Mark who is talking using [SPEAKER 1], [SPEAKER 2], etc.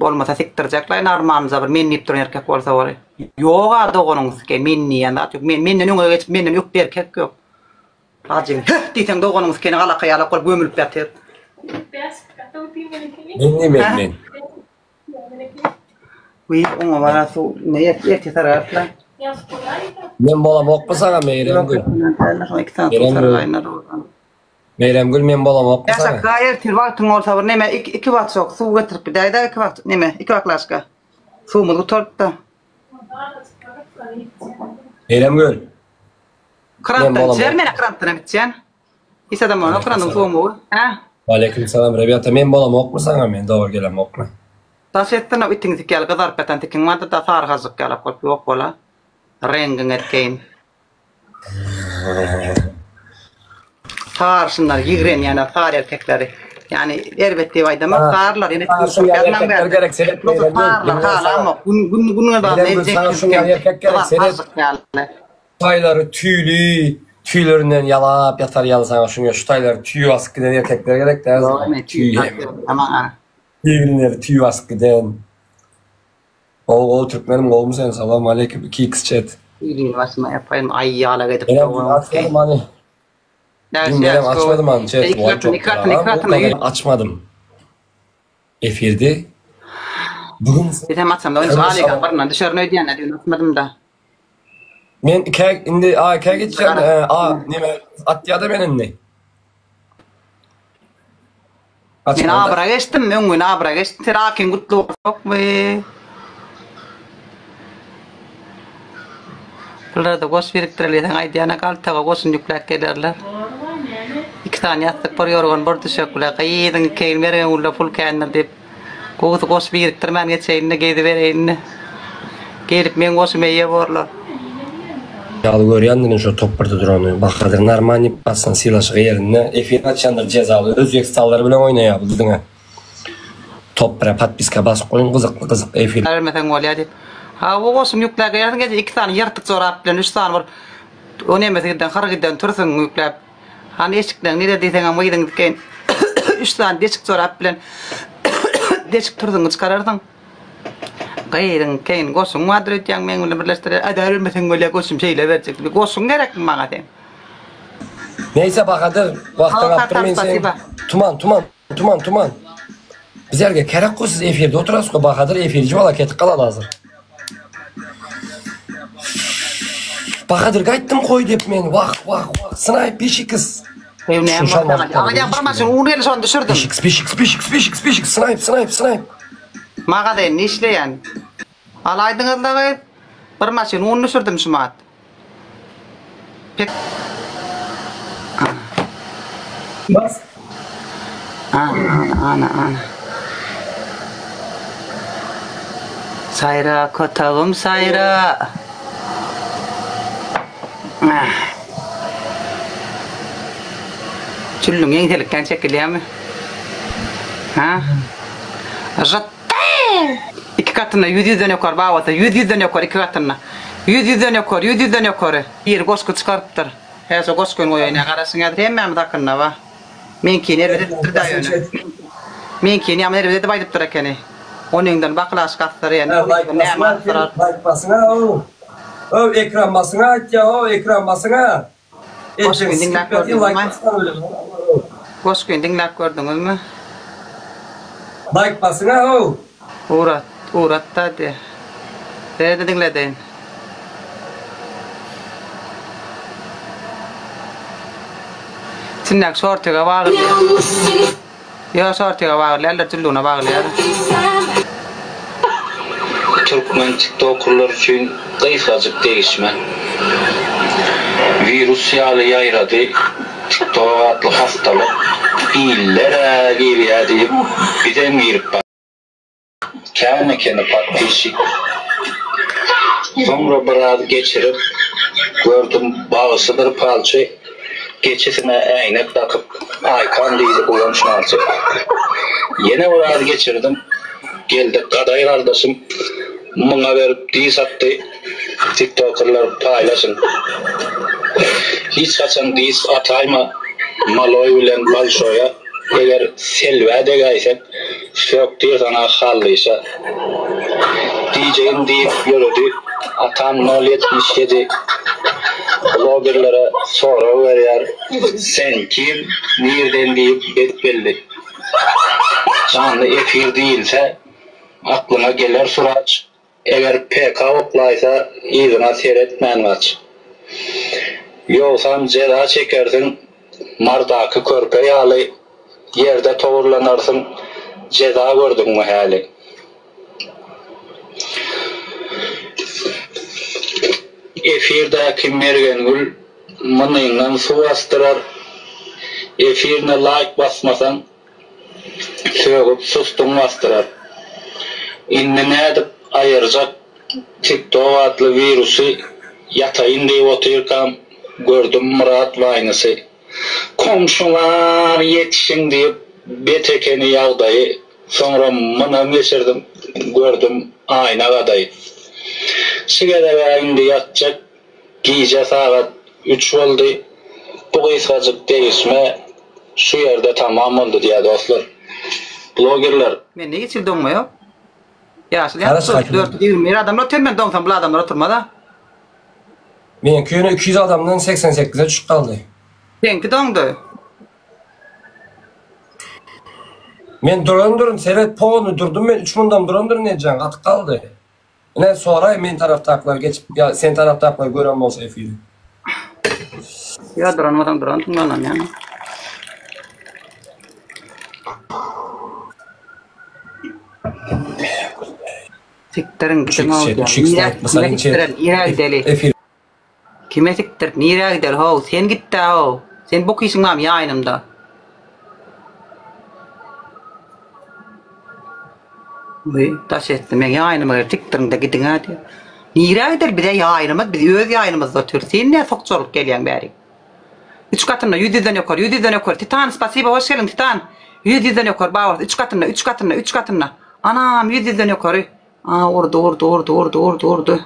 [SPEAKER 1] Bolmasa siktirjekler armanıza bir men nipdir erkek bolsa var. Yoga dogonunuz ki men niýanda çok menden öňe geçip menden ýok erkek ýok. Ajyň diýsen dogonunuz kene gala kayala kol gömülüp ýatyr.
[SPEAKER 2] Men.
[SPEAKER 1] Wi oňa bara su ne ýeti tarapla.
[SPEAKER 2] Men bolam okmasaňa Meýremgül. Meýremgül men bolam okmasaňa.
[SPEAKER 1] Ýa gaýer tir wagtyň bolsa bir neme 2 wagt sok suw getirip daýda 2 wagt neme 2 wagtlaşka. Suwmy gutortda.
[SPEAKER 2] Meýremgül.
[SPEAKER 1] Krantdan çer mene krantdan bitýän. Ýa-da mene krantdan suwmy. Ha?
[SPEAKER 2] Aleyküm selam Rebiyata. Men bolam okmasaňa men dowr gelem okma.
[SPEAKER 1] Taşetden ötüňizi kel gadar petan tekin manda da sargazyk kelip kop ýok bola. Rengin etkeň. Sarşynlar ýigren ýa-da sar erkekleri. Yani elbette waýdama sarlar ene türkçe ýazmam
[SPEAKER 2] gerek senet
[SPEAKER 1] Gün da ne
[SPEAKER 2] Tayları tüylü, tüylerinden yalap yatar yalısaňa şuňa şu tayları tüy askıdan erkekler gerek de
[SPEAKER 1] ama
[SPEAKER 2] Tüyleri tüy askıdan. O Türkmenim olmuş sen salam aleyküm 2x chat.
[SPEAKER 1] Ýygyň başyna ýapaýyn aýýala gedip
[SPEAKER 2] Açmadım hani chat. Açmadım. Efirde. Bugün
[SPEAKER 1] Bizim açsam da onu aliga barna dışarı ödüyen ne diyorsun atmadım da.
[SPEAKER 2] Men indi geçeceğim. Neme Atya'da benim ne?
[SPEAKER 1] Men abra geçtim, men gün abra geçtim. Terakin gutlu yok be. Bunlar da goş biriktirelim. Aydiyana kaltaga goşun yüklek ederler. 2 tane yattık var yorgan bordu şöküle. Kayıdın keylmere ulla full kenler deyip. Goş biriktirmen geçeyinne geydi vereyinne. Gelip men goşu meyye borlar.
[SPEAKER 2] Yalı görýändin şu topparda durany. Bakadyr Narmani bassan silaşygy ýerinde efir açandyr cezaly Özbekistanlar bilen oýnaýar bildiňe. Toppara patpiska bas goýun gyzyk efir.
[SPEAKER 1] Vermesen bolýar diýip. Ha o goşum ýükläp ýerine 2 tane ýartyk zorap bilen 3 tane bar. O nemeseden hargydan tursun ýükläp. Hani eşikden nere diýseň ama ýydyň diken 3 tane deşik zorap bilen deşik tursun çykarardyň. Gaýryň keyin goşuň madrid ýa men bilen birleşdirer. Adarylmesen bolýar goşum şeýle berjek. Goşuň gerek maňa dem.
[SPEAKER 2] Neyse Bakadyr wagtyň aptyrmen sen. Tuman. Bizlerge kerek go siz efirde oturasy go Bakadyr efirji bola ketip galady hazır. Bakadyr gaýtdym koý dep men wak snipe 5x.
[SPEAKER 1] Ama ya barmasın onu el son düşürdüm.
[SPEAKER 2] 5x snipe.
[SPEAKER 1] Maga da ne işleyen? Alaydınız da barmasın onu düşürdüm şumat. Pek.
[SPEAKER 2] Bas.
[SPEAKER 1] Ana. Sayra kotağım sayra. Çüllüm yengelikten çekilýär mi? Ha? Jatte! 2 katyna 100'den ýokary bawata 100'den ýokary 2 katyna. 100'den ýokary. Bir goşky çykartdyr. Häze goşkyň oýuny garasyň ýa-da hemmem dakynna ba. Men kene edip da ýöne. Men kene ýa-da edip baýdyp dur ekeni. Onuňdan baklaş gatdyr ýa-ni.
[SPEAKER 2] Like basına o. O ekran basına atya o ekran basına.
[SPEAKER 1] Goşkyň dinläp gördüňizmi?
[SPEAKER 2] Like basına o.
[SPEAKER 1] Urat da. Nerede dinledin? Sinnak sortiga bağlıyor. Ya sortiga bağlıyor. Eller tüllüğüne bağlıyor.
[SPEAKER 3] Türkmen TikTokerlar için kıyfacık değişme. Virüs yayradı. TikTok adlı hastalık. İllere giriyor deyip birden girip bak. Kendi patlayışı. Sonra biraz geçirip gördüm bağısıdır palçı. Geçesine eynek takıp aykan deydi kullanışmalçı. Yine biraz geçirdim. Geldi kaday kardeşim. Bana verip diz attı. TikTokerlar paylaşın. Hiç kaçan diz atayma. Maloy bilen balşoya. Eğer selva degaysen söktüğü sana hallıysa diyeceğim deyip yürüdü. Atam 077 bloggerlara soru veriyor. Sen kim? Nereden deyip belli. Canlı efir değilse aklıma gelir Suraç. Eğer PK oplaysa izine seyretmen aç. Yoksa ceza çekersin, mardaki körpeyi alı, yerde toğurlanarsın, ceza gördün mü hali. Efirdeki mergengül mınıyla su bastırar, efirine like basmasan, sögüp sustun bastırar. İndi ne edip ayıracak TikTok adlı virüsü yatayın diye otururken gördüm Murat Vaynısı. Komşular yetişin deyip betekeni yağdayı, sonra mınım geçirdim, gördüm ayna adayı. Sigara indi yatacak, giyece saat 3 oldu, bu kısacık değişme şu yerde tamam oldu diye dostlar. Bloggerlar.
[SPEAKER 1] Men ne geçirdim mi yok? Ya aslında
[SPEAKER 2] Karış
[SPEAKER 1] 420 adamlar temen donsan bu adamlar oturmada.
[SPEAKER 2] Men köyüne 200 adamdan 88'e düşüp kaldı.
[SPEAKER 1] Benki dondu.
[SPEAKER 2] Men durun seyret poğunu durdum men 3 mundan durun necan atık kaldı. Ne sonra men taraftakiler geçip ya sen taraftakiler gören olsa efili.
[SPEAKER 1] Ya duranmadan lan yani. Siktirin gittim oldu. Nire deli. Kime siktir? Nire gider ho? Sen gitti ho. Sen bok işin mam yayınımda. Taş ettim. Yayınıma siktirin de gidin hadi. Nire gider bir de yayınımız. Bir de öz yayınımızda otur. Sen ne sokçoluk geliyen bari? 3 katına 100'den yukarı. Titan spasiba hoş geldin Titan. 100'den yukarı bağır. 3 katına. Anam 100'den yukarı. Ordu.